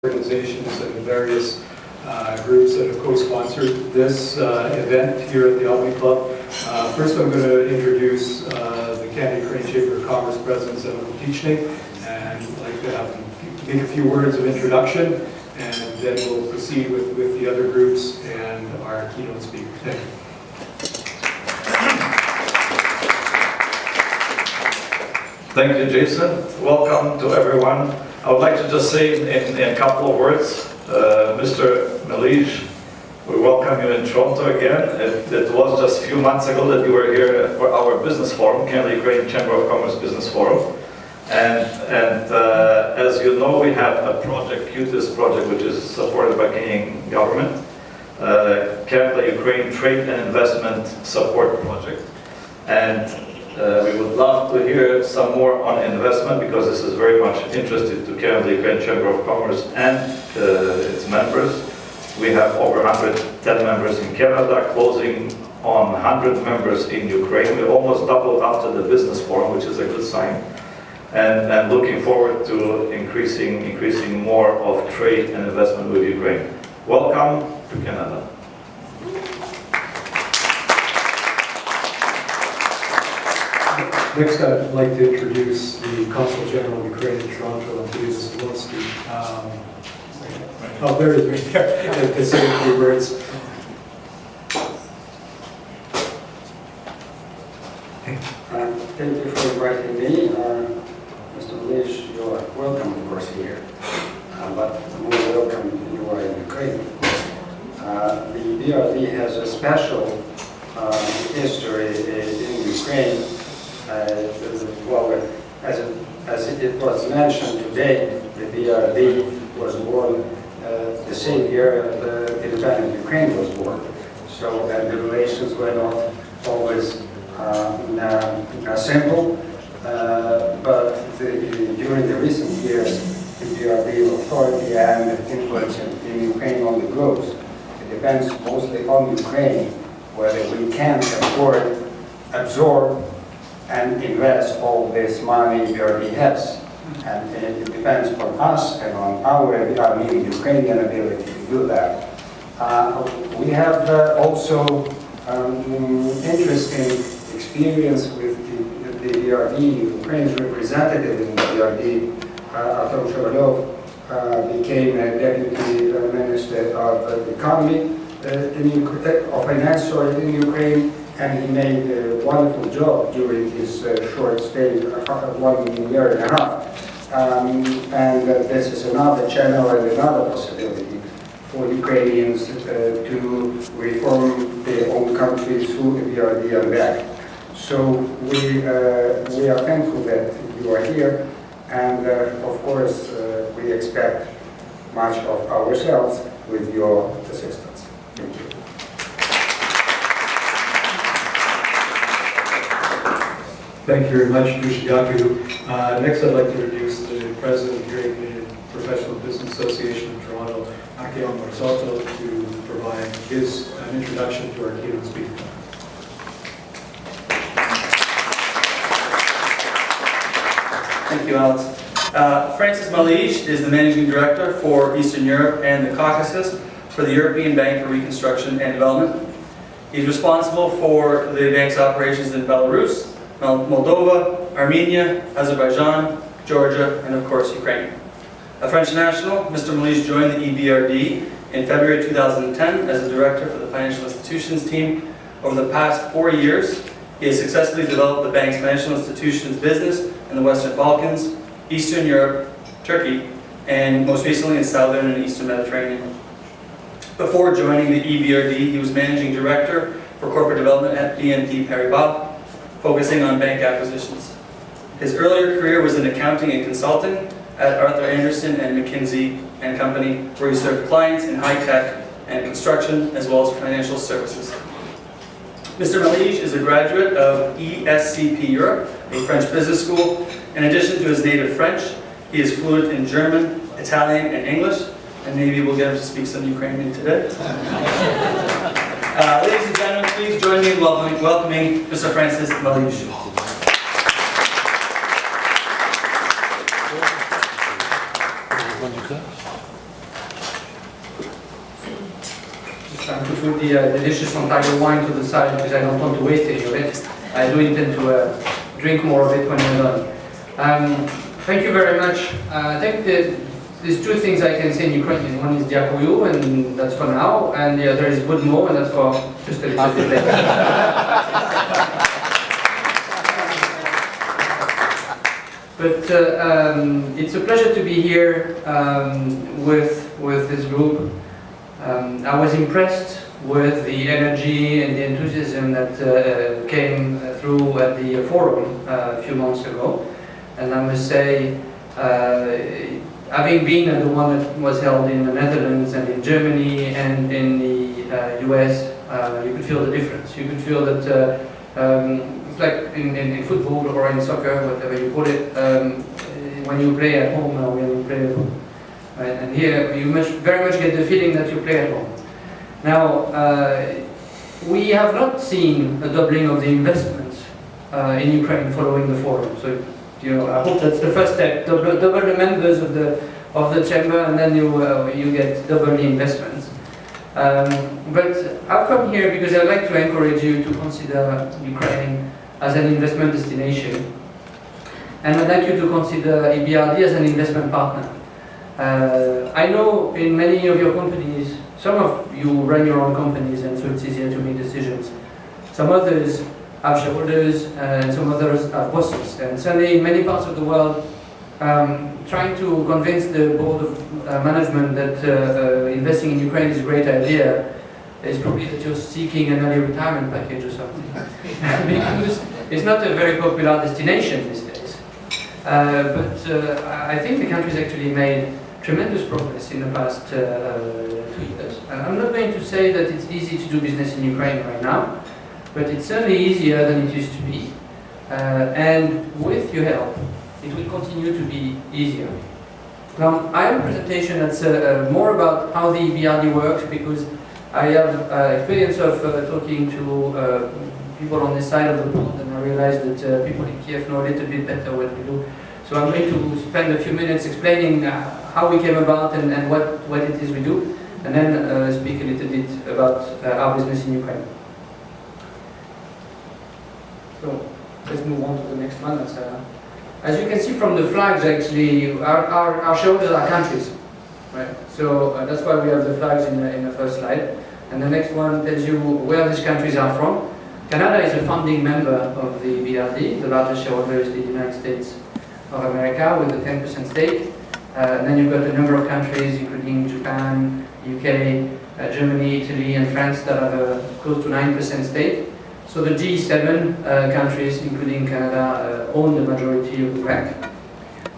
organizations and various groups that have co-sponsored this event here at the Albany Club. First I'm going to introduce the Canada-Ukraine Chamber of Commerce President, Senator Malige, and I'd like to have him make a few words of introduction, and then we'll proceed with the other groups and our keynote speaker. Thank you. Thank you, Jason. Welcome to everyone. I would like to just say in a couple of words, Mr. Malige, we welcome you in Toronto again. It was just a few months ago that you were here for our business forum, Canada-Ukraine Chamber of Commerce Business Forum. And as you know, we have a project, QTIS project, which is supported by Canadian government, Canada-Ukraine Trade and Investment Support Project. And we would love to hear some more on investment, because this is very much interested to Canada-Ukraine Chamber of Commerce and its members. We have over 110 members in Canada, closing on 100 members in Ukraine. We almost doubled after the business forum, which is a good sign. And looking forward to increasing more of trade and investment with Ukraine. Welcome to Canada. Next, I'd like to introduce the Consul General of Ukraine in Toronto, Anthony Zolonsky. Oh, there it is, right there, to say a few words. Thank you for inviting me. Mr. Malige, you are welcome, of course, here. But more welcome you are in Ukraine. The EBRD has a special history in Ukraine. Well, as it was mentioned today, the EBRD was born the same year the independent Ukraine was born. So the relations were not always simple, but during the recent years, the EBRD authority and influence in Ukraine only grows. It depends mostly on Ukraine whether we can afford, absorb, and invest all this money EBRD has. And it depends on us and on our, Ukrainian ability to do that. We have also interesting experience with the EBRD. Ukraine's representative in the EBRD, Artem Shavalov, became a deputy minister of economy, of finance, in Ukraine. And he made a wonderful job during his short stay, 1 year and a half. And this is another channel and another possibility for Ukrainians to reform their own country through EBRD and back. So we are thankful that you are here, and of course we expect much of ourselves with your assistance. Thank you. Thank you very much, Yushiyaku. Next, I'd like to introduce the President of the Ukrainian Professional Business Association of Toronto, Akhil Marsoto, to provide an introduction to our keynote speaker. Thank you, Alex. Francis Malige is the Managing Director for Eastern Europe and the Caucasus for the European Bank for Reconstruction and Development. He's responsible for the bank's operations in Belarus, Moldova, Armenia, Azerbaijan, Georgia, and of course Ukraine. A French national, Mr. Malige joined the EBRD in February 2010 as a director for the financial institutions team. Over the past 4 years, he has successfully developed the bank's financial institutions business in the Western Balkans, Eastern Europe, Turkey, and most recently in Southern and Eastern Mediterranean. Before joining the EBRD, he was managing director for corporate development at BNP Paribas, focusing on bank acquisitions. His earlier career was in accounting and consulting at Arthur Andersen and McKinsey & Company, where he served clients in high-tech and construction, as well as financial services. Mr. Malige is a graduate of ESCP Europe, a French business school. In addition to his native French, he is fluent in German, Italian, and English, and maybe we'll get him to speak some Ukrainian today. Ladies and gentlemen, please join me in welcoming Mr. Francis Malige. to put the delicious Ontario wine to the side because I don't want to waste any of it. I do intend to drink more of it when we're done. Thank you very much. I think that there's two things I can say in Ukrainian. One is Дякую, and that's for now, and the other is Budmo, and that's for just a little bit later. But it's a pleasure to be here with this group. I was impressed with the energy and the enthusiasm that came through at the forum a few months ago. And I must say, having been at the one that was held in the Netherlands and in Germany and in the US, you could feel the difference. You could feel that it's like in football or in soccer, whatever you call it, when you play at home or when you play at home. Right? And here you very much get the feeling that you play at home. Now, we have not seen a doubling of the investments in Ukraine following the forum. So, I hope that's the first step. Double the members of the chamber, and then you get double the investments. But I've come here because I'd like to encourage you to consider Ukraine as an investment destination, and I'd like you to consider EBRD as an investment partner. I know in many of your companies, some of you run your own companies, and so it's easier to make decisions. Some others have shareholders, and some others have bosses. And certainly in many parts of the world, trying to convince the board of management that investing in Ukraine is a great idea is probably that you're seeking an early retirement package or something. Because it's not a very popular destination these days. But I think the country's actually made tremendous progress in the past 2 years. And I'm not going to say that it's easy to do business in Ukraine right now, but it's certainly easier than it used to be. And with your help, it will continue to be easier. Now, I have a presentation that's more about how the EBRD works, because I have experience of talking to people on this side of the pond, and I realized that people in Kiev know a little bit better what we do. So I'm going to spend a few minutes explaining how we came about and what it is we do, and then speak a little bit about our business in Ukraine. So let's move on to the next one. That's, as you can see from the flags, actually, our shareholders are countries, right? So that's why we have the flags in the first slide. And the next one tells you where these countries are from. Canada is a founding member of the EBRD. The largest shareholder is the United States of America with a 10% stake. And then you've got a number of countries, including Japan, UK, Germany, Italy, and France that have a close to 9% stake. So the G7 countries, including Canada, own the majority of the bank.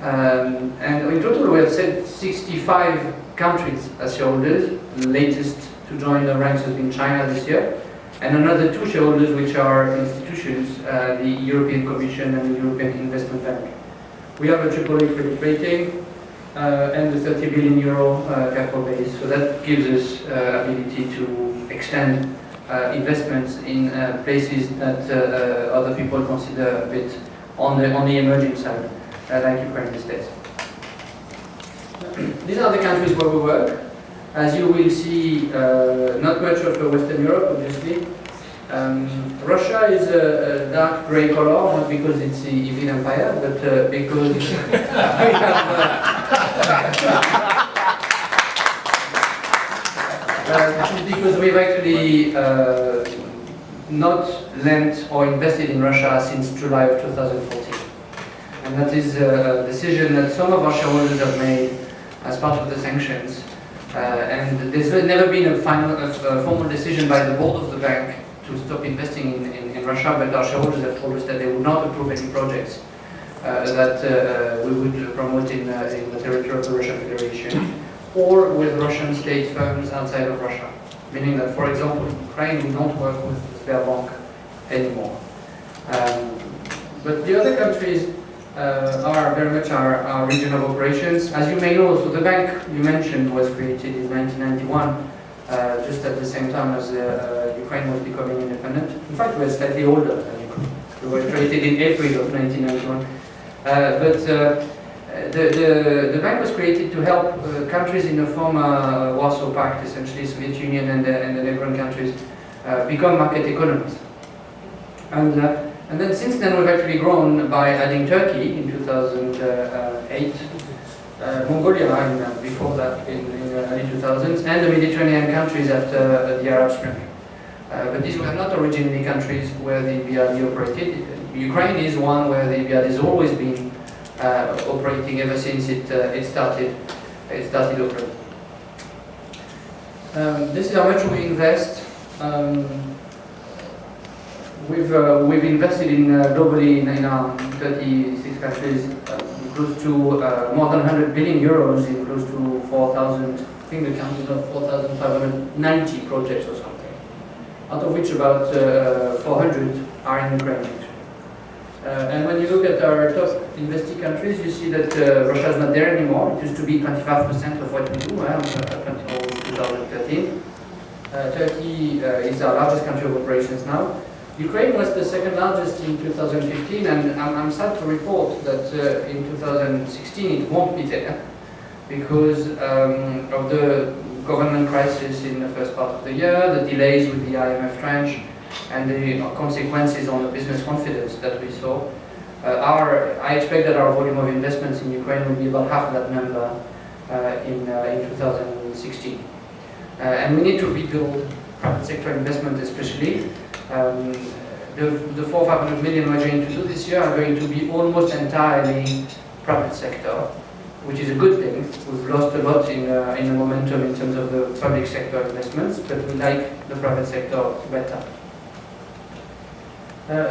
And in total, we have said 65 countries as shareholders. The latest to join the ranks has been China this year. And another 2 shareholders, which are institutions, the European Commission and the European Investment Bank. We have a AAA credit rating and a 30 billion euro capital base. So that gives us ability to extend investments in places that other people consider a bit on the emerging side, like Ukraine these days. These are the countries where we work. As you will see, not much of Western Europe, obviously. Russia is a dark grey color, not because it's the evil empire, but because we have, because we've actually not lent or invested in Russia since July of 2014. And that is a decision that some of our shareholders have made as part of the sanctions. And there's never been a formal decision by the board of the bank to stop investing in Russia, but our shareholders have told us that they would not approve any projects that we would promote in the territory of the Russian Federation or with Russian state firms outside of Russia. Meaning that, for example, in Ukraine, we don't work with Sberbank anymore. But the other countries are very much our region of operations. As you may know, so the bank you mentioned was created in 1991, just at the same time as Ukraine was becoming independent. In fact, we're slightly older than Ukraine. We were created in April of 1991. But The bank was created to help countries in the former Warsaw Pact, essentially Soviet Union and the neighboring countries, become market economies. And then since then we've actually grown by adding Turkey in 2008, Mongolia before that in early 2000s, and the Mediterranean countries after the Arab Spring. But these were not originally countries where the EBRD operated. Ukraine is one where the EBRD has always been operating ever since it started operating. This is how much we invest. We've invested in globally in our 36 countries, close to more than 100 billion euros in close to 4,000. I think the count is of 4,590 projects or something, out of which about 400 are in Ukraine. And when you look at our top invested countries, you see that Russia is not there anymore. It used to be 25% of what we do up until 2013. Turkey is our largest country of operations now. Ukraine was the second largest in 2015, and I'm sad to report that in 2016 it won't be there because of the government crisis in the first part of the year, the delays with the IMF tranche, and the consequences on the business confidence that we saw. I expect that our volume of investments in Ukraine will be about half that number in 2016. And we need to rebuild private sector investment especially. The 400-500 million we're going to do this year are going to be almost entirely private sector, which is a good thing. We've lost a lot in the momentum in terms of the public sector investments, but we like the private sector better.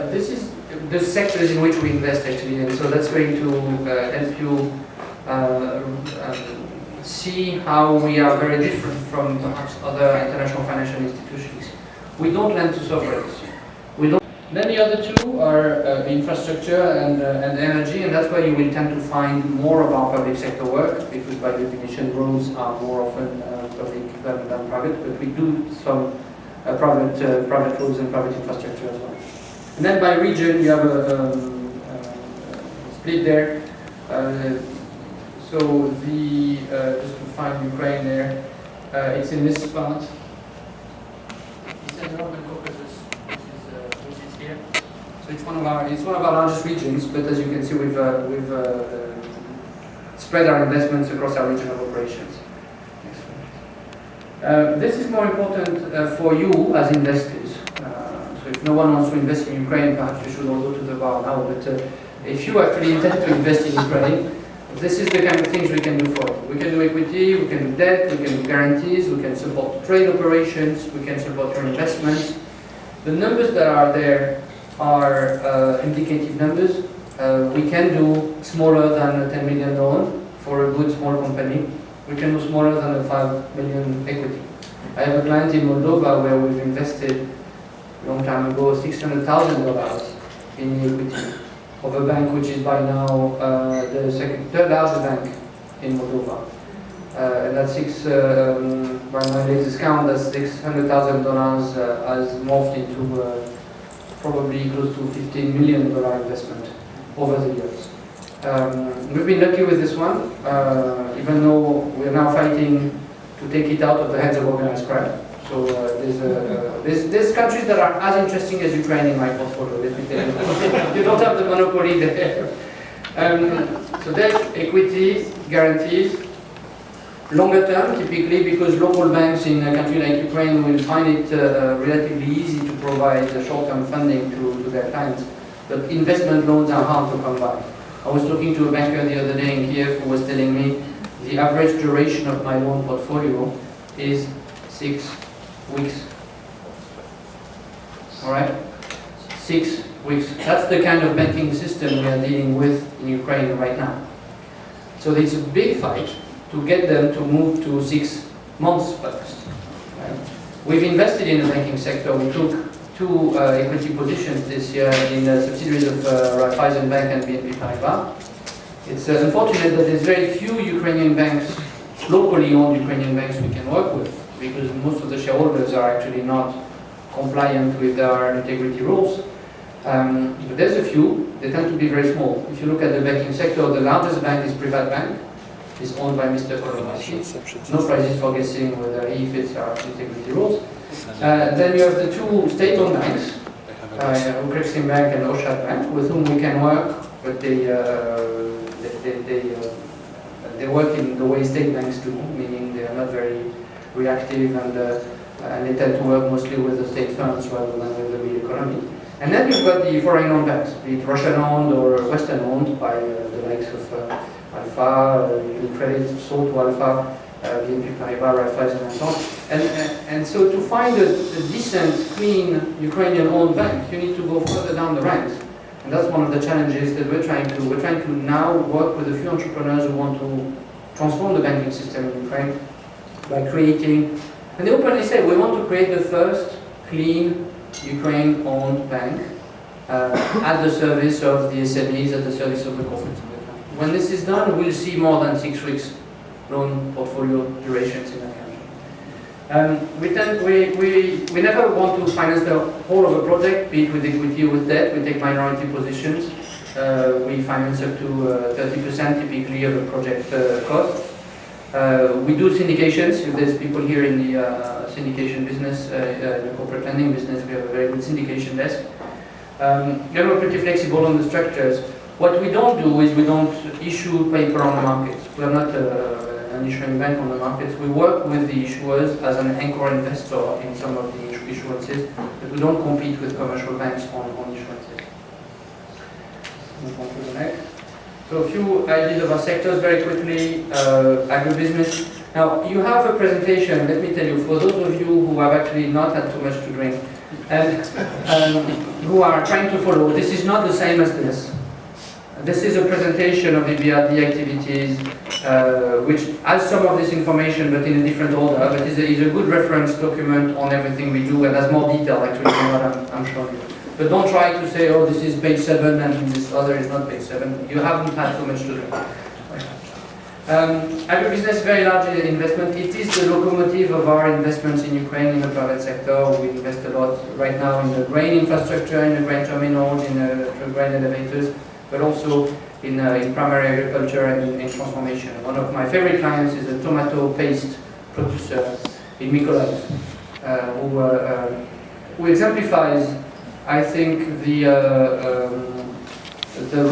This is the sectors in which we invest actually, and so that's going to help you see how we are very different from perhaps other international financial institutions. We don't lend to sovereigns. Then the other two are infrastructure and energy, and that's where you will tend to find more of our public sector work, because by definition roads are more often public than private, but we do some private roads and private infrastructure as well. And then by region you have a split there. So just to find Ukraine there, it's in this part. It's in the Northern Caucasus, which is here. So it's one of our largest regions. But as you can see, we've spread our investments across our regional operations. This is more important for you as investors. So if no one wants to invest in Ukraine, perhaps you should all go to the bar now. But if you actually intend to invest in Ukraine, this is the kind of things we can do for you. We can do equity, we can do debt, we can do guarantees, we can support trade operations, we can support your investments. The numbers that are there are indicative numbers. We can do smaller than a 10 million loan for a good small company. We can do smaller than a 5 million equity. I have a client in Moldova where we've invested a long time ago $600,000 in equity of a bank which is by now the third largest bank in Moldova. And that's by my latest count, that's $600,000 has morphed into probably close to $15 million investment over the years. We've been lucky with this one, even though we're now fighting to take it out of the hands of organized crime. So there's countries that are as interesting as Ukraine in my portfolio, let me tell you. You don't have the monopoly there. So debt, equity, guarantees. Longer term, typically, because local banks in a country like Ukraine will find it relatively easy to provide short-term funding to their clients. But investment loans are hard to come by. I was talking to a banker the other day in Kiev who was telling me the average duration of my loan portfolio is 6 weeks. All right? 6 weeks. That's the kind of banking system we are dealing with in Ukraine right now. So it's a big fight to get them to move to 6 months first. Right? We've invested in the banking sector. We took 2 equity positions this year in subsidiaries of Raiffeisen Bank and BNP Paribas. It's unfortunate that there's very few Ukrainian banks, locally owned Ukrainian banks we can work with, because most of the shareholders are actually not compliant with our integrity rules. But there's a few, they tend to be very small. If you look at the banking sector, the largest bank is Private Bank. It's owned by Mr. Kolomoisky. No prizes for guessing whether he fits our integrity rules. Then you have the two state-owned banks, Ukrainian Bank and Oshad Bank, with whom we can work, but they work in the way state banks do, meaning they are not very reactive and they tend to work mostly with the state funds rather than with the real economy. And then you've got the foreign-owned banks, be it Russian-owned or Western-owned by the likes of Alpha, Unicredit, sold to Alpha, BNP Paribas, Raiffeisen, and so on. And so to find a decent, clean Ukrainian-owned bank, you need to go further down the ranks. And that's one of the challenges that we're trying to now work with a few entrepreneurs who want to transform the banking system in Ukraine by creating, and they openly say, we want to create the first clean Ukraine-owned bank at the service of the SMEs, at the service of the corporates. When this is done, we'll see more than 6 weeks loan portfolio durations in that country. We never want to finance the whole of a project, be it with equity or with debt. We take minority positions. We finance up to 30% typically of a project costs. We do syndications. If there's people here in the syndication business, the corporate lending business, we have a very good syndication desk. We're pretty flexible on the structures. What we don't do is we don't issue paper on the markets. We are not an issuing bank on the markets. We work with the issuers as an anchor investor in some of the issuances, but we don't compete with commercial banks on issuances. Move on to the next. So a few ideas of our sectors very quickly. Agribusiness. Now you have a presentation, let me tell you, for those of you who have actually not had too much to drink and who are trying to follow, this is not the same as this. This is a presentation of EBRD activities, which has some of this information but in a different order, but is a good reference document on everything we do and has more detail actually than what I'm showing you. But don't try to say, oh, this is page 7 and this other is not page 7. You haven't had too much to do. Agribusiness, very large investment. It is the locomotive of our investments in Ukraine in the private sector. We invest a lot right now in the grain infrastructure, in the grain terminals, in the grain elevators, but also in primary agriculture and in transformation. One of my favorite clients is a tomato paste producer in Mykolaiv, who exemplifies, I think, the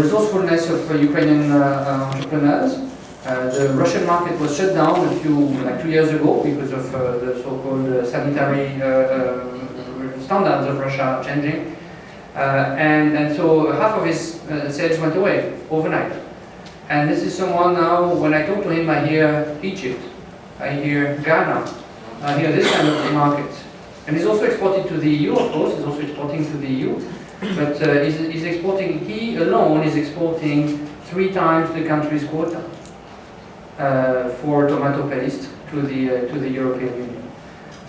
resourcefulness of Ukrainian entrepreneurs. The Russian market was shut down 2 years ago because of the so-called sanitary standards of Russia changing. And so half of his sales went away overnight. And this is someone now, when I talk to him, I hear Egypt, I hear Ghana, I hear this kind of markets. And he's also exporting to the EU, of course, he's also exporting to the EU, but he's exporting, he alone is exporting 3 times the country's quota for tomato paste to the European Union.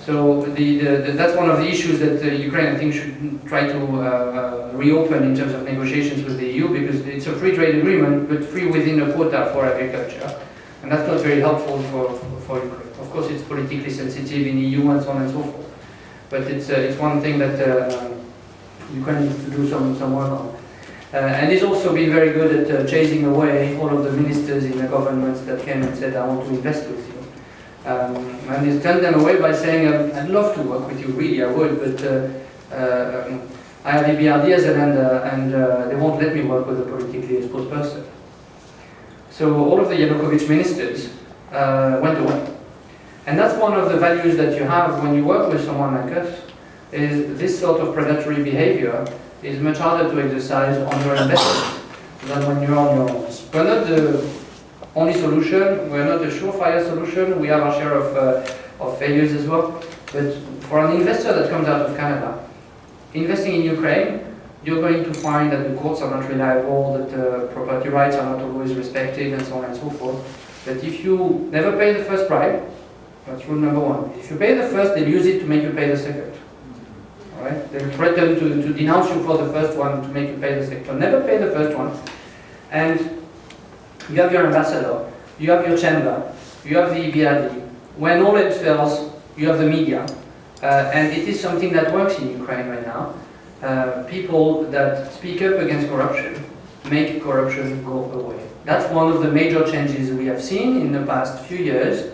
So that's one of the issues that Ukraine, I think, should try to reopen in terms of negotiations with the EU, because it's a free trade agreement, but free within a quota for agriculture. And that's not very helpful for Ukraine. Of course, it's politically sensitive in EU and so on and so forth. But it's one thing that Ukraine needs to do some work on. And he's also been very good at chasing away all of the ministers in the governments that came and said, I want to invest with you. And he's turned them away by saying, I'd love to work with you, really, I would, but I have EBRD as a lender and they won't let me work with a politically exposed person. So all of the Yanukovych ministers went away. And that's one of the values that you have when you work with someone like us, is this sort of predatory behavior is much harder to exercise on your investment than when you're on your own. We're not the only solution, we're not a surefire solution, we have our share of failures as well. But for an investor that comes out of Canada, investing in Ukraine, you're going to find that the courts are not reliable, that property rights are not always respected, and so on and so forth. But if you never pay the first bribe, that's rule number 1. If you pay the first, they'll use it to make you pay the second. Alright? They'll threaten to denounce you for the first one to make you pay the second. So never pay the first one. And you have your ambassador, you have your chamber, you have the EBRD. When all else fails, you have the media. And it is something that works in Ukraine right now. people that speak up against corruption make corruption go away. That's one of the major changes we have seen in the past few years,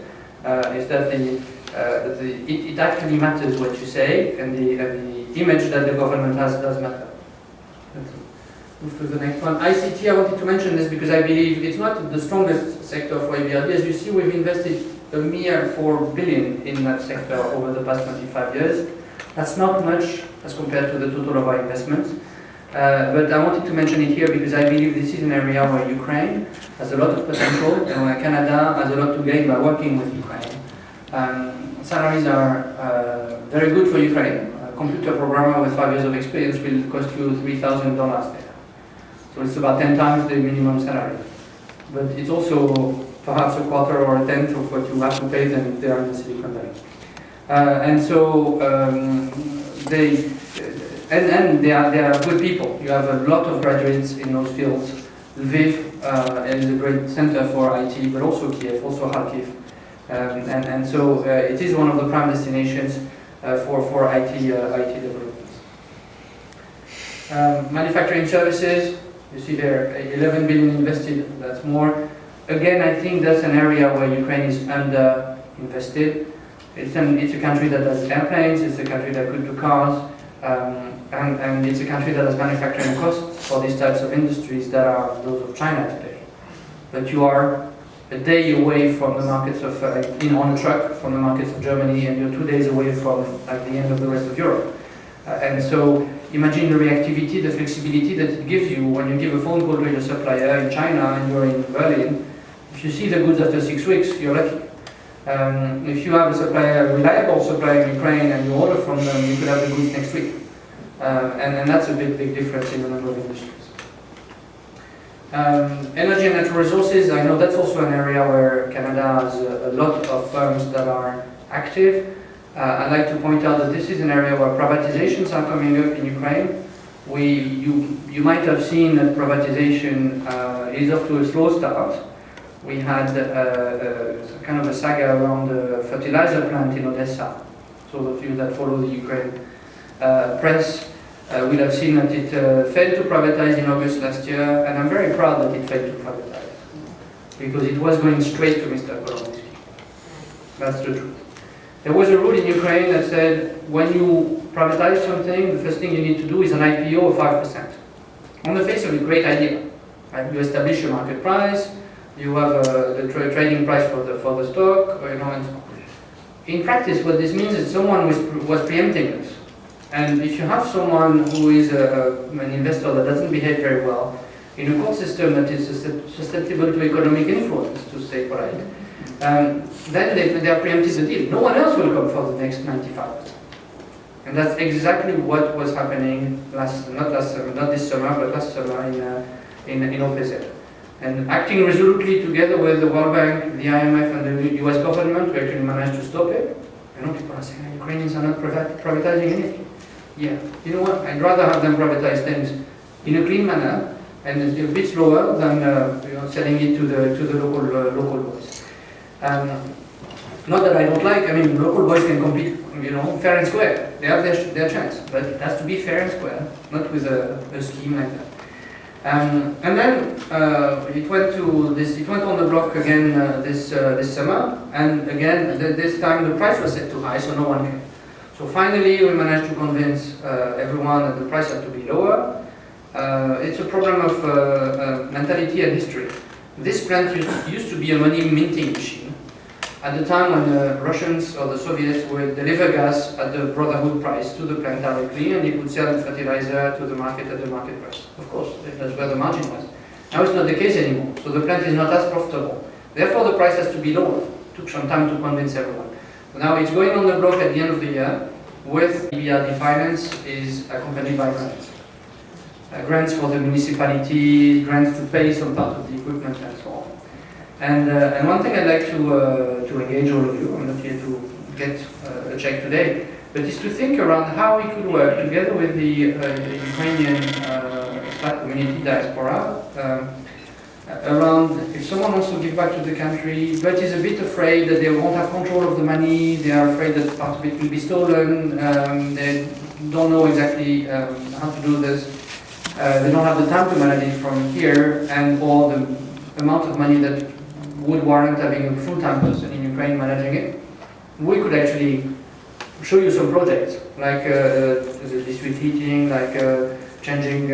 is that it actually matters what you say, and the image that the government has does matter. Let's move to the next one. ICT, I wanted to mention this because I believe it's not the strongest sector for EBRD. As you see, we've invested a mere 4 billion in that sector over the past 25 years. That's not much as compared to the total of our investments. But I wanted to mention it here because I believe this is an area where Ukraine has a lot of potential, and where Canada has a lot to gain by working with Ukraine. Salaries are very good for Ukraine. A computer programmer with 5 years of experience will cost you $3,000 there. So it's about 10 times the minimum salary. But it's also perhaps a quarter or a tenth of what you have to pay them if they are in the Silicon Valley. They are good people. You have a lot of graduates in those fields. Lviv is a great center for IT, but also Kiev, also Kharkiv. So it is one of the prime destinations for IT developments. Manufacturing services, you see there 11 billion invested, that's more. Again, I think that's an area where Ukraine is under-invested. It's a country that has airplanes, it's a country that could do cars, and it's a country that has manufacturing costs for these types of industries that are those of China today. But you are a day away from the markets of, on a truck from the markets of Germany, and you're 2 days away from the end of the rest of Europe. And so imagine the reactivity, the flexibility that it gives you when you give a phone call to your supplier in China and you're in Berlin. If you see the goods after 6 weeks, you're lucky. If you have a reliable supplier in Ukraine and you order from them, you could have the goods next week. And that's a big difference in a number of industries. Energy and natural resources, I know that's also an area where Canada has a lot of firms that are active. I'd like to point out that this is an area where privatizations are coming up in Ukraine. You might have seen that privatization is off to a slow start. We had kind of a saga around the fertilizer plant in Odessa. So those of you that follow the Ukraine press will have seen that it failed to privatize in August last year, and I'm very proud that it failed to privatize, because it was going straight to Mr. Kolomoisky. That's the truth. There was a rule in Ukraine that said when you privatize something, the first thing you need to do is an IPO of 5%. On the face of it, great idea. Right? You establish a market price, you have the trading price for the stock, and so on. In practice, what this means is someone was preempting this. And if you have someone who is an investor that doesn't behave very well in a court system that is susceptible to economic influence, to say polite, then they have preempted the deal. No one else will come for the next 95%. And that's exactly what was happening not this summer, but last summer in OPZ. And acting resolutely together with the World Bank, the IMF, and the US government, we actually managed to stop it. I know people are saying Ukrainians are not privatizing anything. Yeah, you know what? I'd rather have them privatize things in a clean manner and a bit slower than selling it to the local boys. Not that I don't like. I mean, local boys can compete, fair and square. They have their chance, but it has to be fair and square, not with a scheme like that. And then it went on the block again this summer, and again this time the price was set too high, so no one came. So finally we managed to convince everyone that the price had to be lower. It's a problem of mentality and history. This plant used to be a money minting machine. At the time when the Russians or the Soviets would deliver gas at the Brotherhood price to the plant directly, and they would sell fertilizer to the market at the market price. Of course, that's where the margin was. Now it's not the case anymore, so the plant is not as profitable. Therefore, the price has to be lower. It took some time to convince everyone. Now it's going on the block at the end of the year, with EBRD finance is accompanied by grants. Grants for the municipality, grants to pay some part of the equipment and so on. And one thing I'd like to engage all of you, I'm not here to get a check today, but is to think around how we could work together with the Ukrainian community diaspora around if someone wants to give back to the country, but is a bit afraid that they won't have control of the money, they are afraid that part of it will be stolen, they don't know exactly how to do this, they don't have the time to manage it from here, and or the amount of money that would warrant having a full-time person in Ukraine managing it. We could actually show you some projects, like the district heating, like changing,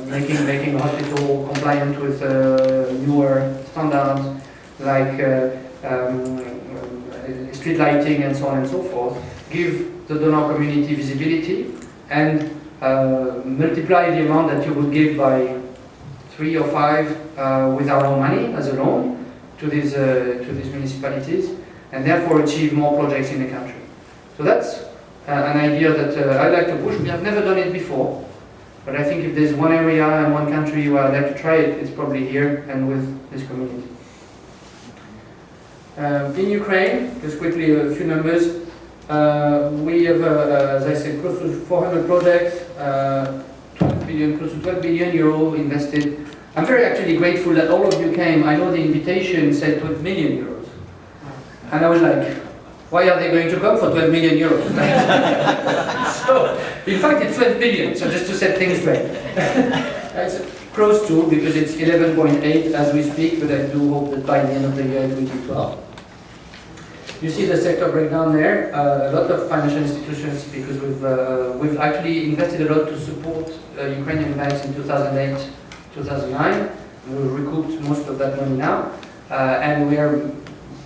making a hospital compliant with newer standards, like street lighting and so on and so forth. Give the donor community visibility and multiply the amount that you would give by 3 or 5 with our own money as a loan to these municipalities, and therefore achieve more projects in the country. So that's an idea that I'd like to push. We have never done it before, but I think if there's one area and one country where I'd like to try it, it's probably here and with this community. In Ukraine, just quickly a few numbers. We have, as I said, close to 400 projects, 12 billion, close to 12 billion euro invested. I'm very actually grateful that all of you came. I know the invitation said 12 million euros. And I was like, why are they going to come for 12 million euros? So, in fact, it's 12 billion, so just to set things straight. It's close to, because it's 11.8 as we speak, but I do hope that by the end of the year it will be 12. You see the sector breakdown there, a lot of financial institutions, because we've actually invested a lot to support Ukrainian banks in 2008, 2009. We've recouped most of that money now, and we are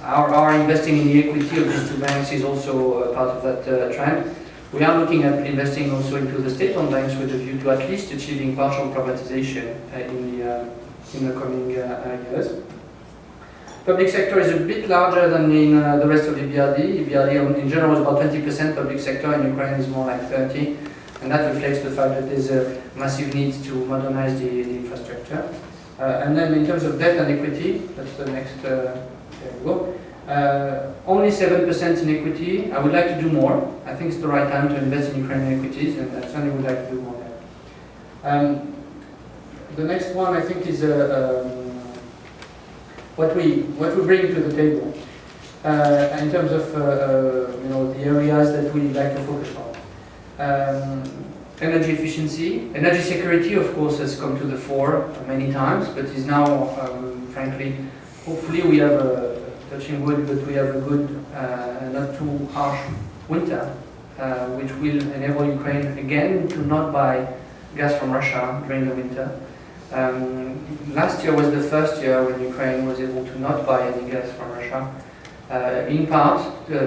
our investing in the equity of these two banks is also part of that trend. We are looking at investing also into the state-owned banks with a view to at least achieving partial privatization in the coming years. Public sector is a bit larger than in the rest of EBRD. EBRD in general is about 20% public sector, in Ukraine is more like 30%, and that reflects the fact that there's a massive need to modernize the infrastructure. And then in terms of debt and equity, that's the next. There we go. Only 7% in equity. I would like to do more. I think it's the right time to invest in Ukrainian equities, and I certainly would like to do more there. The next one I think is what we bring to the table in terms of the areas that we like to focus on. Energy efficiency, energy security, of course, has come to the fore many times, but is now, frankly, hopefully we have touching wood, but we have a good, not too harsh winter, which will enable Ukraine again to not buy gas from Russia during the winter. Last year was the first year when Ukraine was able to not buy any gas from Russia, in part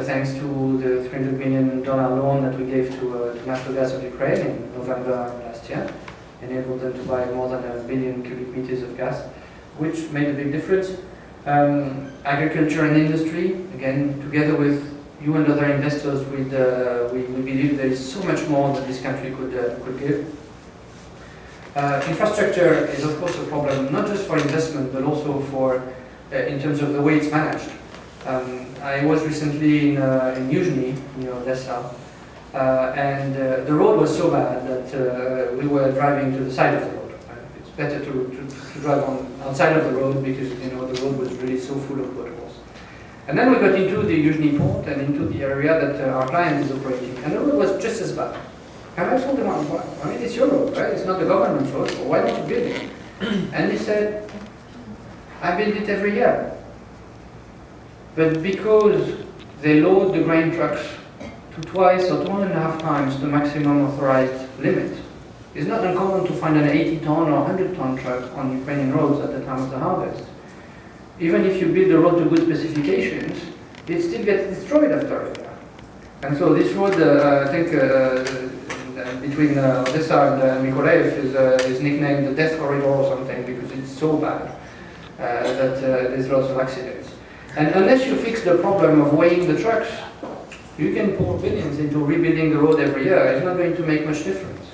thanks to the $300 million loan that we gave to Natural Gas of Ukraine in November last year, enabled them to buy more than 1 billion cubic meters of gas, which made a big difference. Agriculture and industry, again, together with you and other investors, we believe there is so much more that this country could give. Infrastructure is, of course, a problem, not just for investment, but also for in terms of the way it's managed. I was recently in Nizhny, near Odessa, and the road was so bad that we were driving to the side of the road. It's better to drive outside of the road because the road was really so full of potholes. And then we got into the Nizhny port and into the area that our client is operating, and the road was just as bad. And I told him, I mean, it's your road, right? It's not the government's road, so why don't you build it? And he said, I build it every year. But because they load the grain trucks to twice or 2.5 times the maximum authorized limit, it's not uncommon to find an 80-ton or 100-ton truck on Ukrainian roads at the time of the harvest. Even if you build the road to good specifications, it still gets destroyed after a year. And so this road, I think, between Odessa and Mykolaiv is nicknamed the death corridor or something because it's so bad that there's lots of accidents. And unless you fix the problem of weighing the trucks, you can pour billions into rebuilding the road every year. It's not going to make much difference.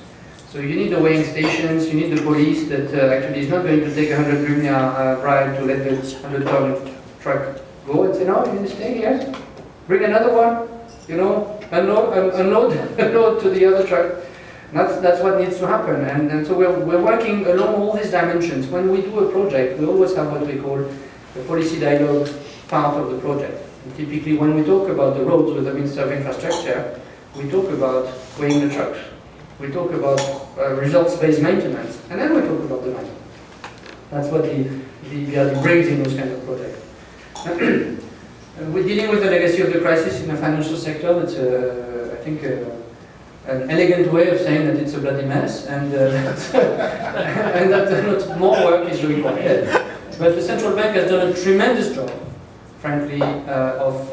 So you need the weighing stations, you need the police that actually is not going to take 100 hryvnia bribe to let the 100-ton truck go and say, no, you stay here, bring another one, unload to the other truck. That's what needs to happen. And so we're working along all these dimensions. When we do a project, we always have what we call the policy dialogue part of the project. And typically, when we talk about the roads with the Minister of Infrastructure, we talk about weighing the trucks. We talk about results-based maintenance, and then we talk about the money. That's what the EBRD brings in those kind of projects. We're dealing with the legacy of the crisis in the financial sector. That's, I think, an elegant way of saying that it's a bloody mess, and and that more work is required. But the central bank has done a tremendous job, frankly, of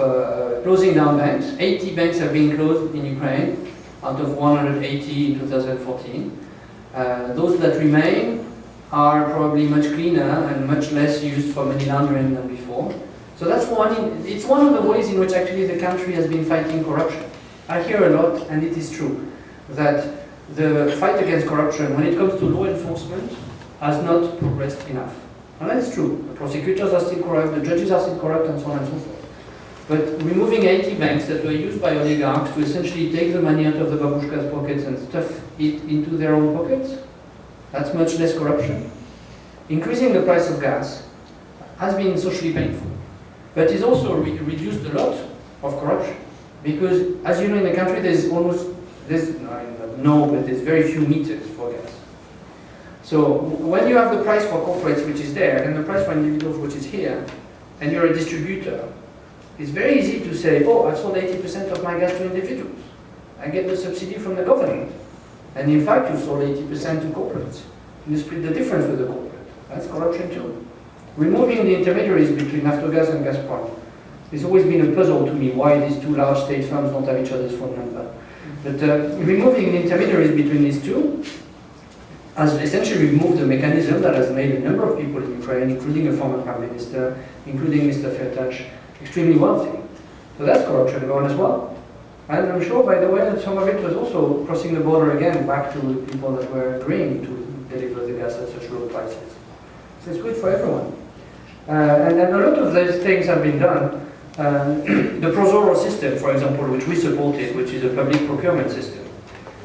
closing down banks. 80 banks have been closed in Ukraine out of 180 in 2014. Those that remain are probably much cleaner and much less used for money laundering than before. So that's it's one of the ways in which actually the country has been fighting corruption. I hear a lot, and it is true, that the fight against corruption, when it comes to law enforcement, has not progressed enough. And that's true. The prosecutors are still corrupt, the judges are still corrupt, and so on and so forth. But removing 80 banks that were used by oligarchs to essentially take the money out of the babushkas' pockets and stuff it into their own pockets, that's much less corruption. Increasing the price of gas has been socially painful, but it's also reduced a lot of corruption. Because, as you know, in the country, there's very few meters for gas. So when you have the price for corporates, which is there, and the price for individuals, which is here, and you're a distributor, it's very easy to say, oh, I've sold 80% of my gas to individuals. I get the subsidy from the government. And in fact, you sold 80% to corporates. You split the difference with the corporate. That's corruption too. Removing the intermediaries between Naftogaz and Gazprom. It's always been a puzzle to me why these two large state firms don't have each other's phone number. But removing the intermediaries between these two has essentially removed the mechanism that has made a number of people in Ukraine, including a former prime minister, including Mr. Firtash, extremely wealthy. So that's corruption going as well. And I'm sure, by the way, that some of it was also crossing the border again back to people that were agreeing to deliver the gas at such low prices. So it's good for everyone. And then a lot of those things have been done. The Prozoro system, for example, which we supported, which is a public procurement system,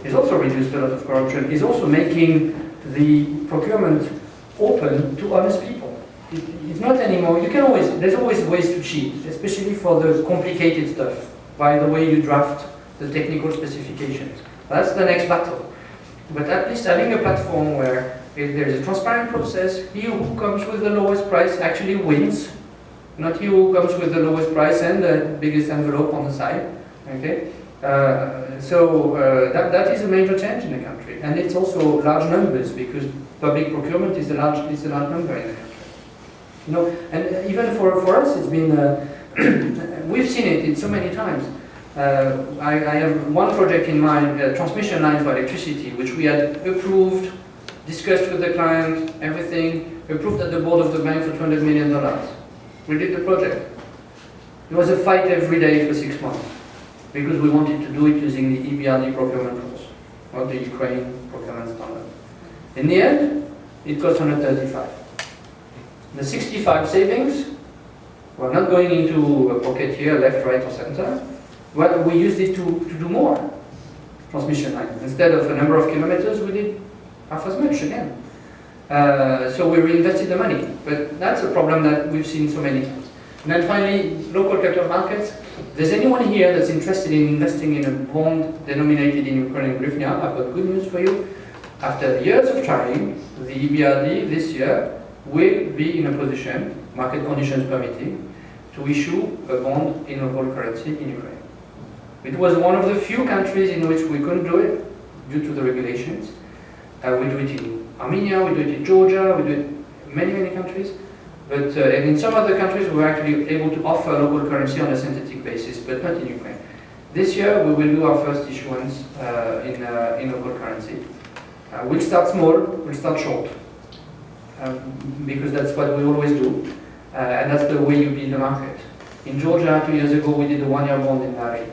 is also reduced a lot of corruption, is also making the procurement open to honest people. It's not anymore, there's always ways to cheat, especially for the complicated stuff, by the way you draft the technical specifications. That's the next battle. But at least having a platform where if there's a transparent process, he who comes with the lowest price actually wins, not he who comes with the lowest price and the biggest envelope on the side. Okay, that is a major change in the country, and it's also large numbers because public procurement is a large number in the country. You know, and even for us, it's been we've seen it so many times. I have one project in mind, a transmission line for electricity, which we had approved, discussed with the client, everything, approved at the board of the bank for $200 million. We did the project. It was a fight every day for 6 months because we wanted to do it using the EBRD procurement rules, or the Ukraine procurement standard. In the end, it cost 135. The 65 savings were not going into a pocket here, left, right, or center. Well, we used it to do more transmission line. Instead of a number of kilometers, we did half as much again. So we reinvested the money. But that's a problem that we've seen so many times. And then finally, local capital markets. If there's anyone here that's interested in investing in a bond denominated in Ukrainian hryvnia, I've got good news for you. After years of trying, the EBRD this year will be in a position, market conditions permitting, to issue a bond in local currency in Ukraine. It was one of the few countries in which we couldn't do it due to the regulations. We do it in Armenia, we do it in Georgia, we do it in many countries. But and in some other countries, we were actually able to offer local currency on a synthetic basis, but not in Ukraine. This year, we will do our first issuance in local currency. We'll start small, we'll start short, because that's what we always do, and that's the way you build the market. In Georgia, 2 years ago, we did a 1-year bond in lari.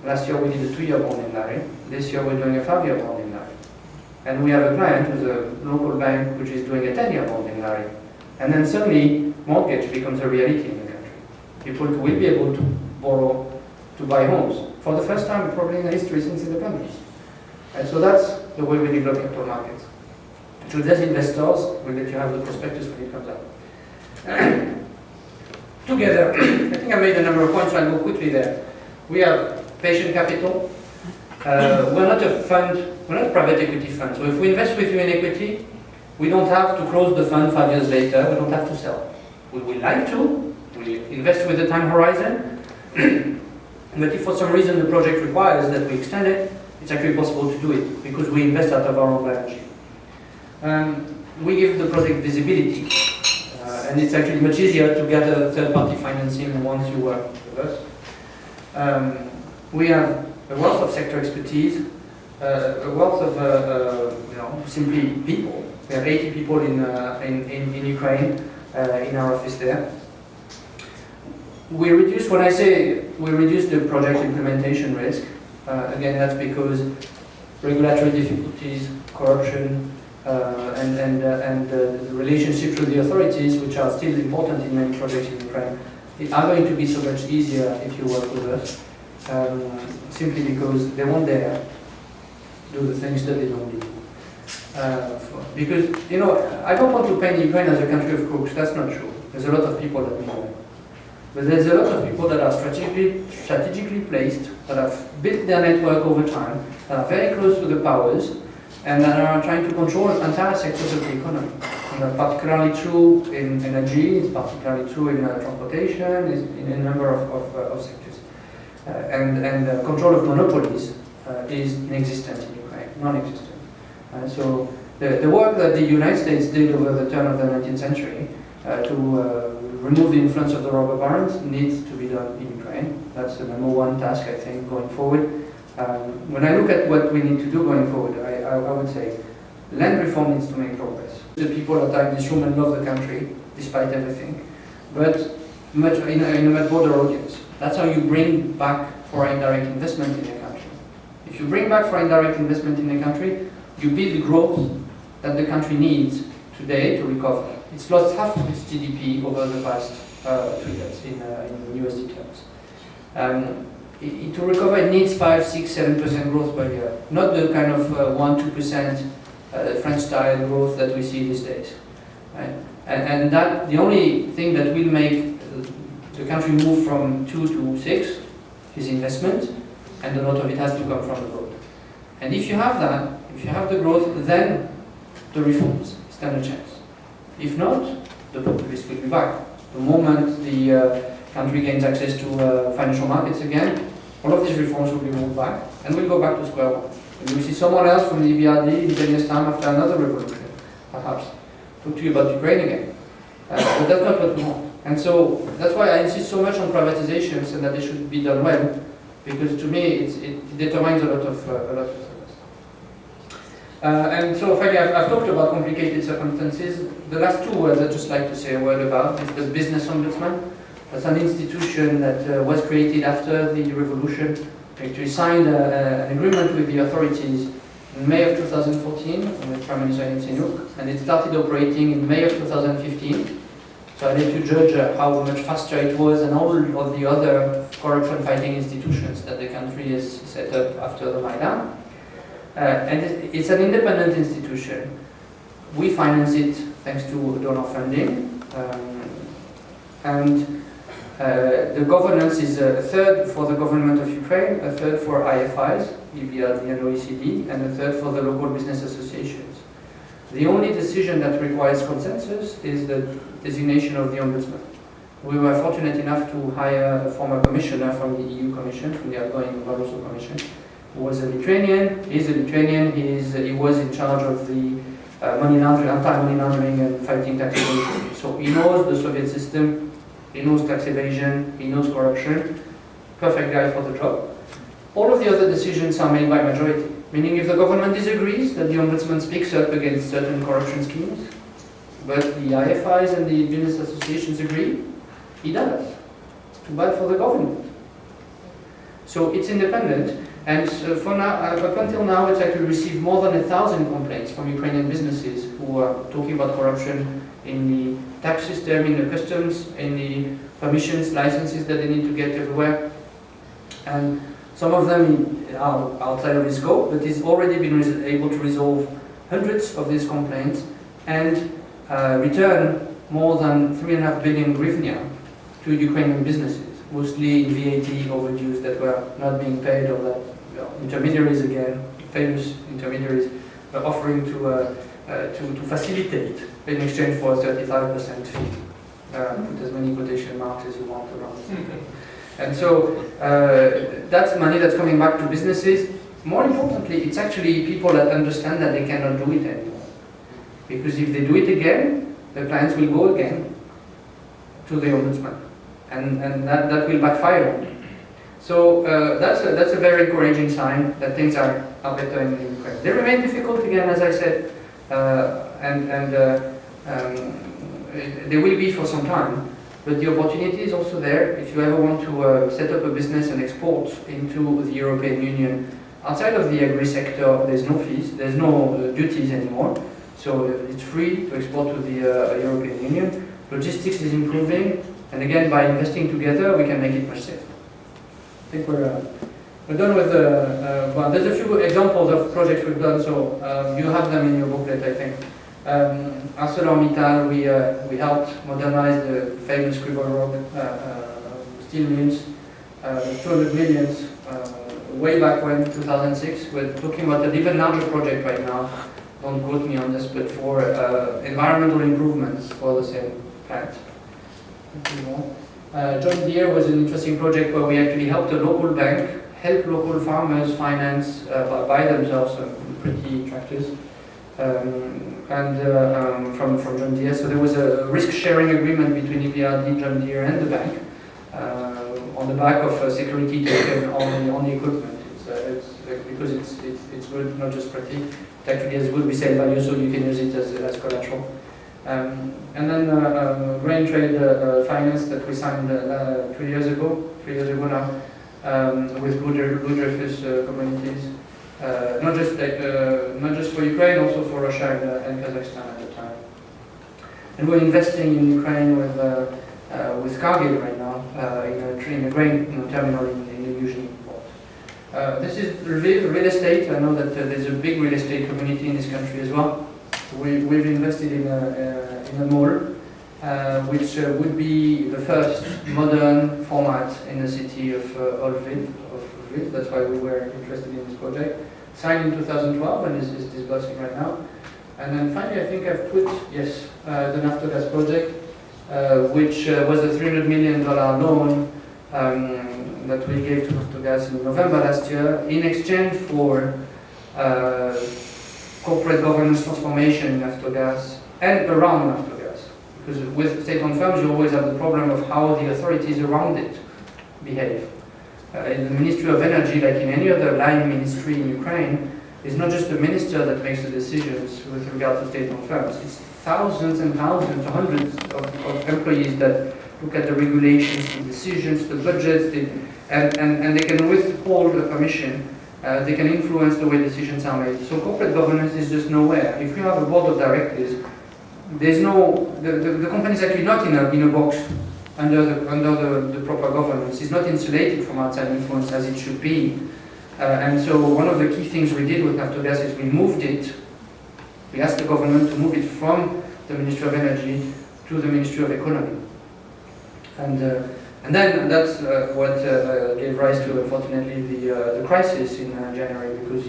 Last year, we did a 2-year bond in lari. This year, we're doing a 5-year bond in lari. And we have a client who's a local bank which is doing a 10-year bond in lari. And then suddenly, mortgage becomes a reality in the country. People will be able to borrow to buy homes for the first time probably in the history since independence. And so that's the way we develop capital markets. So there's investors, we'll let you have the prospectus when it comes out. Together, I think I made a number of points, so I'll go quickly there. We have patient capital. We're not a fund, we're not a private equity fund. So if we invest with you in equity, we don't have to close the fund 5 years later, we don't have to sell. We would like to, we invest with a time horizon, but if for some reason the project requires that we extend it, it's actually possible to do it, because we invest out of our own balance sheet. We give the project visibility, and it's actually much easier to gather third-party financing once you work with us. We have a wealth of sector expertise, a wealth of simply people. We have 80 people in Ukraine, in our office there. We reduce, when I say we reduce the project implementation risk, again that's because regulatory difficulties, corruption, and the relationships with the authorities, which are still important in many projects in Ukraine, are going to be so much easier if you work with us, simply because they won't dare do the things that they normally do. Because, I don't want to paint Ukraine as a country of crooks, that's not true. There's a lot of people that know that. But there's a lot of people that are strategically placed, that have built their network over time, that are very close to the powers, and that are trying to control entire sectors of the economy. And that's particularly true in energy, it's particularly true in transportation, in a number of sectors. And control of monopolies is inexistent in Ukraine, non-existent. So the work that the United States did over the turn of the 19th century to remove the influence of the robber barons needs to be done in Ukraine. That's the number one task, I think, going forward. When I look at what we need to do going forward, I would say land reform needs to make progress. The people that are in this room and love the country, despite everything, but in a much broader audience. That's how you bring back foreign direct investment in the country. If you bring back foreign direct investment in the country, you build growth that the country needs today to recover. It's lost half of its GDP over the past 2 years in USD terms. To recover, it needs 5, 6, 7% growth per year, not the kind of 1-2% French-style growth that we see these days. Right? And that the only thing that will make the country move from 2 to 6 is investment, and a lot of it has to come from abroad. And if you have that, if you have the growth, then the reforms stand a chance. If not, the populists will be back. The moment the country gains access to financial markets again, all of these reforms will be moved back, and we'll go back to square one. And we'll see someone else from the EBRD in 10 years' time after another revolution, perhaps, talk to you about Ukraine again. But that's not what we want. And so that's why I insist so much on privatizations and that they should be done well, because to me it determines a lot of things. And so finally, I've talked about complicated circumstances. The last 2 words I'd just like to say a word about is the business ombudsman. That's an institution that was created after the revolution. We actually signed an agreement with the authorities in May of 2014 with Prime Minister Yatsenyuk, and it started operating in May of 2015. So I let you judge how much faster it was and all of the other corruption-fighting institutions that the country has set up after the Maidan. And it's an independent institution. We finance it thanks to donor funding. The governance is a third for the government of Ukraine, a third for IFIs, EBRD and OECD, and a third for the local business associations. The only decision that requires consensus is the designation of the ombudsman. We were fortunate enough to hire a former commissioner from the EU Commission, from the outgoing Barroso Commission, who was a Lithuanian. He's a Lithuanian. He was in charge of the anti-money laundering and fighting tax evasion. So he knows the Soviet system, he knows tax evasion, he knows corruption. Perfect guy for the job. All of the other decisions are made by majority. Meaning if the government disagrees that the ombudsman speaks up against certain corruption schemes, but the IFIs and the business associations agree, he does. Too bad for the government. So it's independent, and for now, up until now, it's actually received more than 1,000 complaints from Ukrainian businesses who are talking about corruption in the tax system, in the customs, in the permissions, licenses that they need to get everywhere. And some of them are outside of his scope, but he's already been able to resolve hundreds of these complaints and return more than 3.5 billion hryvnia to Ukrainian businesses, mostly in VAT overdues that were not being paid, or that intermediaries, again, famous intermediaries, were offering to facilitate in exchange for a 35% fee. Put as many quotation marks as you want around this. And so that's money that's coming back to businesses. More importantly, it's actually people that understand that they cannot do it anymore. Because if they do it again, the clients will go again to the ombudsman. And that will backfire on them. So that's a very encouraging sign that things are better in Ukraine. They remain difficult again, as I said, they will be for some time. But the opportunity is also there if you ever want to set up a business and export into the European Union. Outside of the agri-sector, there's no fees, there's no duties anymore. So it's free to export to the European Union. Logistics is improving, and again, by investing together, we can make it much safer. I think we're done with well, there's a few examples of projects we've done, so you have them in your booklet, I think. ArcelorMittal, we helped modernize the famous Scribble Rock steel mills, 200 millions way back when, 2006. We're talking about an even larger project right now, don't quote me on this, but for environmental improvements for the same plant. John Deere was an interesting project where we actually helped a local bank help local farmers finance buy themselves some pretty tractors. From John Deere. So there was a risk-sharing agreement between EBRD, John Deere, and the bank on the back of a security token on the equipment. Because it's good, not just pretty. It actually has good resale value, so you can use it as collateral. And then grain trade finance that we signed 3 years ago now, with Blue Dreyfus communities. Not just for Ukraine, also for Russia and Kazakhstan at the time. And we're investing in Ukraine with Cargill right now in a grain terminal in the Yuzhny port. This is Lviv real estate. I know that there's a big real estate community in this country as well. We've invested in a mall, which would be the first modern format in the city of Lviv. That's why we were interested in this project. Signed in 2012 and is disbursing right now. And then finally, I think I've put, yes, the Naftogaz project, which was a $300 million loan that we gave to Naftogaz in November last year in exchange for corporate governance transformation in Naftogaz and around Naftogaz. Because with state-owned firms, you always have the problem of how the authorities around it behave. In the Ministry of Energy, like in any other line ministry in Ukraine, it's not just the minister that makes the decisions with regard to state-owned firms. It's thousands and thousands, hundreds of employees that look at the regulations, the decisions, the budgets, and they can withhold the permission. They can influence the way decisions are made. So corporate governance is just nowhere. If you have a board of directors, there's no, the company is actually not in a box under the proper governance. It's not insulated from outside influence as it should be. And so one of the key things we did with Naftogaz is we moved it. We asked the government to move it from the Ministry of Energy to the Ministry of Economy. And then that's what gave rise to, unfortunately, the crisis in January. Because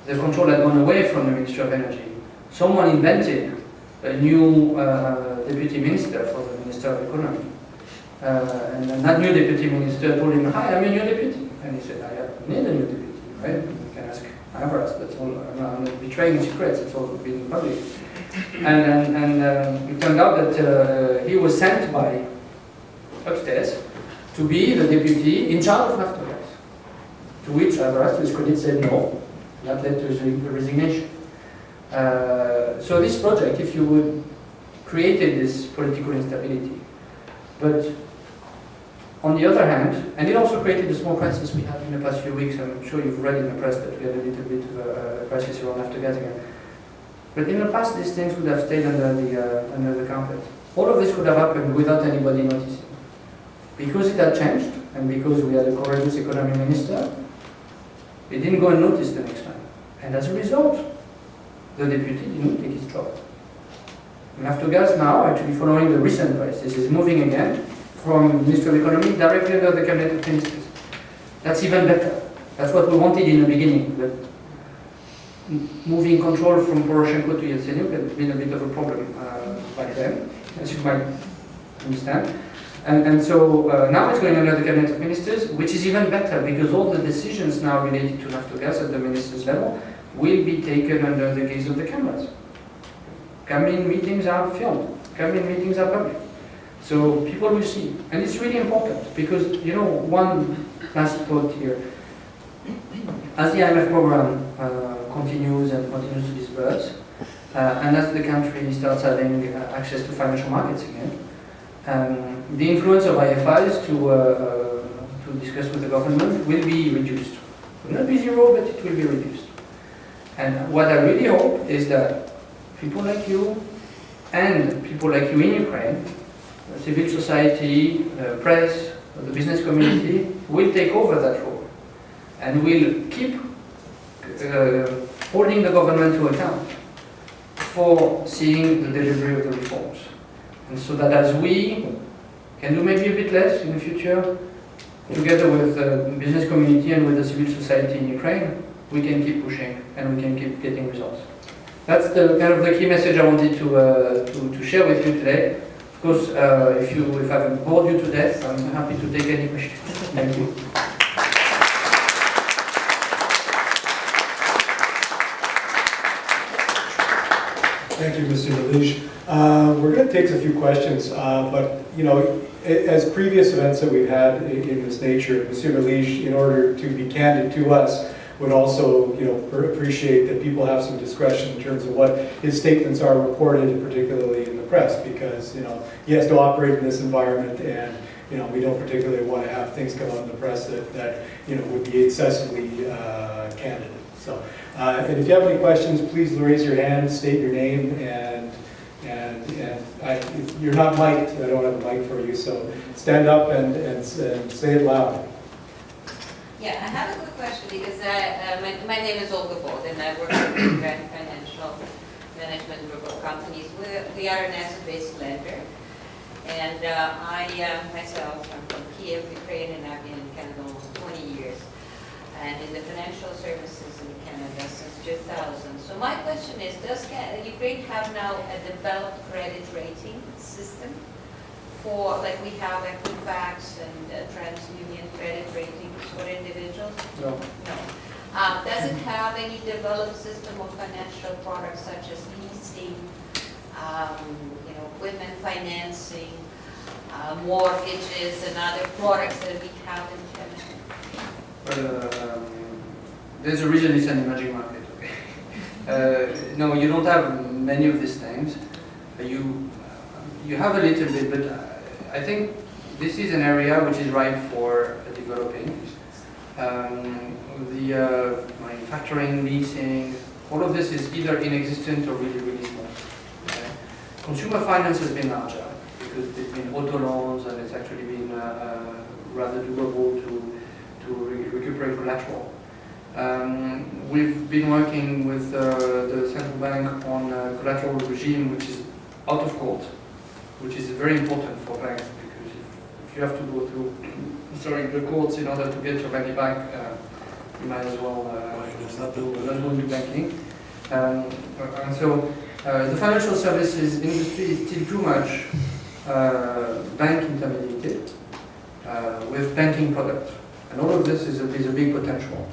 the control had gone away from the Ministry of Energy, someone invented a new deputy minister for the Minister of Economy. And that new deputy minister told him, "Hi, I'm your new deputy." And he said, "I need a new deputy, right? You can ask Everest, that's all. I'm not betraying secrets, it's all been public." And it turned out that he was sent by upstairs to be the deputy in charge of Naftogaz. To which Everest, to his credit, said no. That led to his resignation. So this project, if you would, created this political instability. But on the other hand, and it also created the small crisis we had in the past few weeks. I'm sure you've read in the press that we had a little bit of a crisis around Naftogaz again. But in the past, these things would have stayed under the carpet. All of this would have happened without anybody noticing. Because it had changed, and because we had a courageous economy minister, he didn't go unnoticed the next time. And as a result, the deputy didn't take his job. Naftogaz now, actually following the recent crisis, is moving again from Ministry of Economy directly under the Cabinet of Ministers. That's even better. That's what we wanted in the beginning. But moving control from Poroshenko to Yatsenyuk had been a bit of a problem back then, as you might understand. And so now it's going under the Cabinet of Ministers, which is even better because all the decisions now related to Naftogaz at the ministers' level will be taken under the gaze of the cameras. Cabinet meetings are filmed. Cabinet meetings are public. So people will see. And it's really important because, you know, one last thought here. As the IMF program continues to disburse, and as the country starts having access to financial markets again, the influence of IFIs to discuss with the government will be reduced. It will not be zero, but it will be reduced. And what I really hope is that people like you and people like you in Ukraine, civil society, press, the business community, will take over that role and will keep holding the government to account for seeing the delivery of the reforms. And so that as we can do maybe a bit less in the future, together with the business community and with the civil society in Ukraine, we can keep pushing and we can keep getting results. That's the kind of the key message I wanted to share with you today. Of course, if I haven't bored you to death, I'm happy to take any questions. Thank you. Thank you, Mr. Malige. We're going to take a few questions, but you know, as previous events that we've had in this nature, Mr. Malige, in order to be candid to us, would also, you know, appreciate that people have some discretion in terms of what his statements are reported, particularly in the press, because, you know, he has to operate in this environment, and, you know, we don't particularly want to have things come out in the press that you know, would be excessively candid. So, and if you have any questions, please raise your hand, state your name, and you're not mic'd. I don't have a mic for you, so stand up and say it loud. Yeah, I have a quick question because my name is Olga Bold and I work with the Grand Financial Management Group of Companies. We are an asset-based lender, and I myself am from Kiev, Ukraine, and I've been in Canada almost 20 years, and in the financial services in Canada since 2000. So my question is, does Ukraine have now a developed credit rating system for, like we have Equifax and TransUnion credit ratings for individuals? No. No. Does it have any developed system of financial products such as leasing, you know, equipment financing, mortgages, and other products that we have in Canada? Well, there's a reason it's an emerging market. Okay. No, you don't have many of these things. You have a little bit, but I think this is an area which is ripe for developing. The manufacturing, leasing, all of this is either inexistent or really, really small. Okay? Consumer finance has been larger because there's been auto loans and it's actually been rather doable to recuperate collateral. We've been working with the central bank on a collateral regime which is out of court, which is very important for banks because if you have to go through the courts in order to get your money back, you might as well not go into banking. And so the financial services industry is still too much bank intermediated with banking products. And all of this is a big potential.